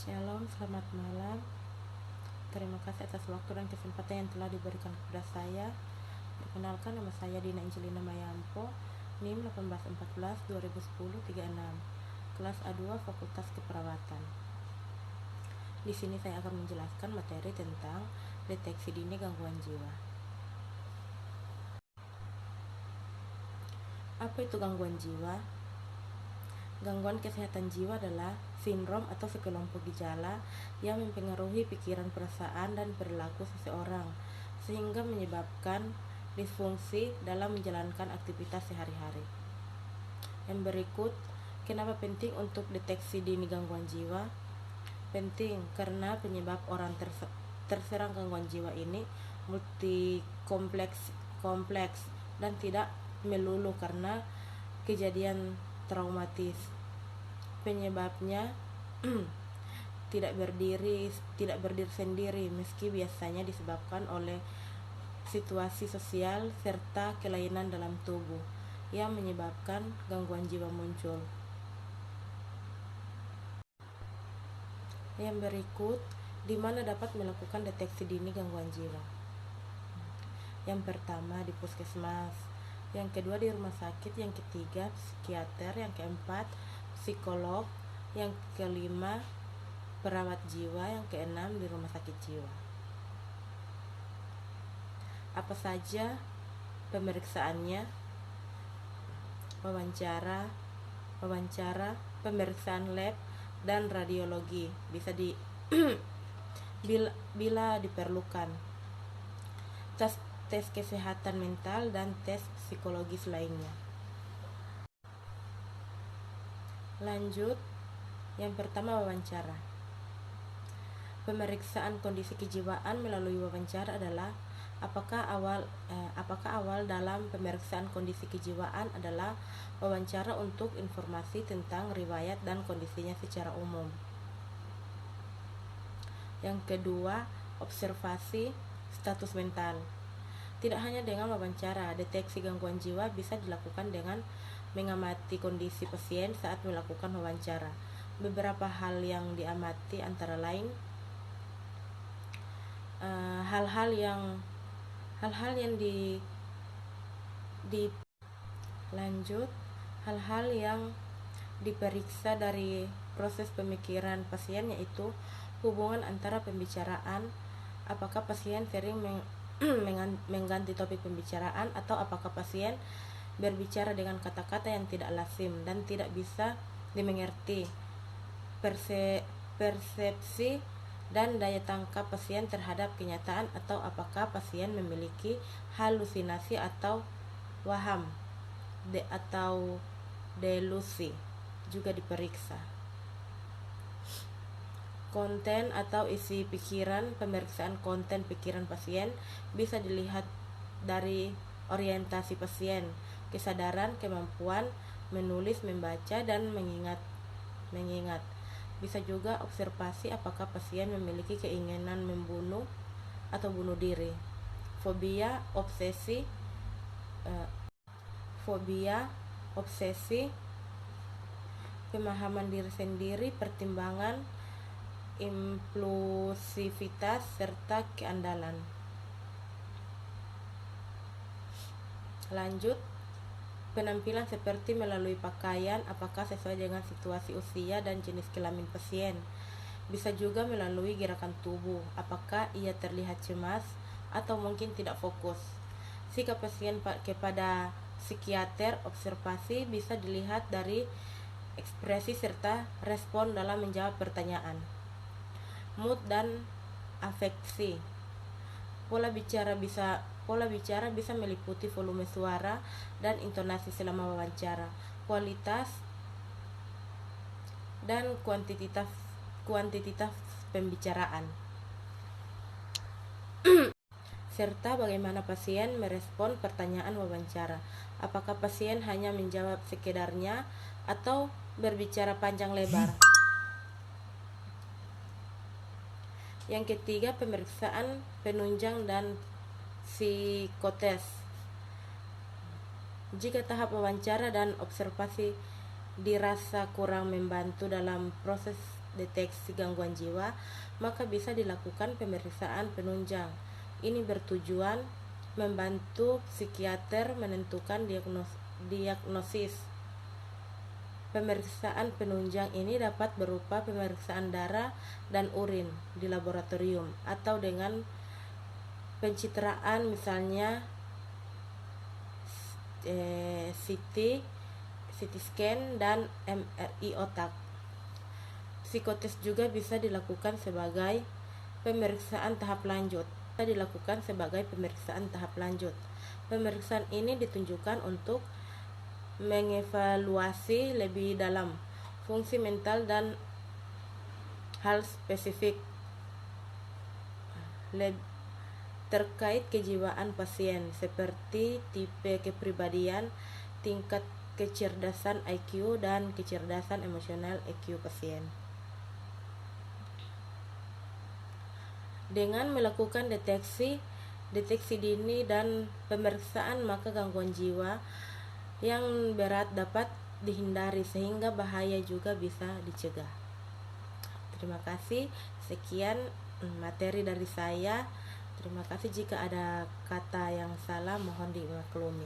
Shalom, selamat malam. Terima kasih atas waktu dan kesempatan yang telah diberikan kepada saya. Perkenalkan, nama saya Dina Angelina Mayampo, NIM 1814-2010-36, kelas A2 Fakultas Keperawatan. Di sini saya akan menjelaskan materi tentang deteksi dini gangguan jiwa. Apa itu gangguan jiwa? Gangguan kesehatan jiwa adalah sindrom atau sekelompok gejala yang mempengaruhi pikiran, perasaan, dan perilaku seseorang sehingga menyebabkan disfungsi dalam menjalankan aktivitas sehari-hari. Yang berikut, kenapa penting untuk deteksi dini gangguan jiwa? Penting karena penyebab orang terserang gangguan jiwa ini kompleks dan tidak melulu karena kejadian traumatis. Penyebabnya tidak berdiri sendiri, meski biasanya disebabkan oleh situasi sosial serta kelainan dalam tubuh yang menyebabkan gangguan jiwa muncul. Yang berikut, di mana dapat melakukan deteksi dini gangguan jiwa? Yang pertama, di puskesmas. Yang kedua, di rumah sakit. Yang ketiga, psikiater. Yang keempat, psikolog. Yang kelima, perawat jiwa. Yang keenam, di rumah sakit jiwa. Apa saja pemeriksaannya? Wawancara, pemeriksaan lab, dan radiologi bisa bila diperlukan. Tes kesehatan mental dan tes psikologis lainnya. Lanjut, yang pertama, wawancara. Pemeriksaan kondisi kejiwaan melalui wawancara adalah apakah awal dalam pemeriksaan kondisi kejiwaan adalah wawancara untuk informasi tentang riwayat dan kondisinya secara umum. Yang kedua, observasi status mental. Tidak hanya dengan wawancara, deteksi gangguan jiwa bisa dilakukan dengan mengamati kondisi pasien saat melakukan wawancara. Beberapa hal yang diamati antara lain hal-hal yang diperiksa dari proses pemikiran pasien, yaitu hubungan antara pembicaraan, apakah pasien sering mengganti topik pembicaraan atau apakah pasien berbicara dengan kata-kata yang tidak lazim dan tidak bisa dimengerti, persepsi dan daya tangkap pasien terhadap kenyataan, atau apakah pasien memiliki halusinasi atau waham atau delusi juga diperiksa. Konten atau isi pikiran. Pemeriksaan konten pikiran pasien bisa dilihat dari orientasi pasien, kesadaran, kemampuan menulis, membaca, dan mengingat. Bisa juga observasi apakah pasien memiliki keinginan membunuh atau bunuh diri. Fobia, obsesi, pemahaman diri sendiri, pertimbangan, impulsivitas, serta keandalan. Lanjut, penampilan seperti melalui pakaian, apakah sesuai dengan situasi usia dan jenis kelamin pasien. Bisa juga melalui gerakan tubuh, apakah ia terlihat cemas atau mungkin tidak fokus. Sikap pasien kepada psikiater. Observasi bisa dilihat dari ekspresi serta respon dalam menjawab pertanyaan. Mood dan afeksi. Pola bicara bisa meliputi volume suara dan intonasi selama wawancara, kualitas dan kuantitas pembicaraan, serta bagaimana pasien merespon pertanyaan wawancara. Apakah pasien hanya menjawab sekedarnya atau berbicara panjang lebar. Yang ketiga, pemeriksaan penunjang dan psikotes. Jika tahap wawancara dan observasi dirasa kurang membantu dalam proses deteksi gangguan jiwa, maka bisa dilakukan pemeriksaan penunjang. Ini bertujuan membantu psikiater menentukan diagnosis. Pemeriksaan penunjang ini dapat berupa pemeriksaan darah dan urin di laboratorium atau dengan pencitraan, misalnya CT scan dan MRI otak. Psikotes juga bisa dilakukan sebagai pemeriksaan tahap lanjut. Pemeriksaan ini ditunjukkan untuk mengevaluasi lebih dalam fungsi mental dan hal spesifik terkait kejiwaan pasien, seperti tipe kepribadian, tingkat kecerdasan IQ, dan kecerdasan emosional EQ pasien. Dengan melakukan deteksi dini dan pemeriksaan, maka gangguan jiwa yang berat dapat dihindari sehingga bahaya juga bisa dicegah. Terima kasih. Sekian materi dari saya. Terima kasih. Jika ada kata yang salah mohon dimaklumi.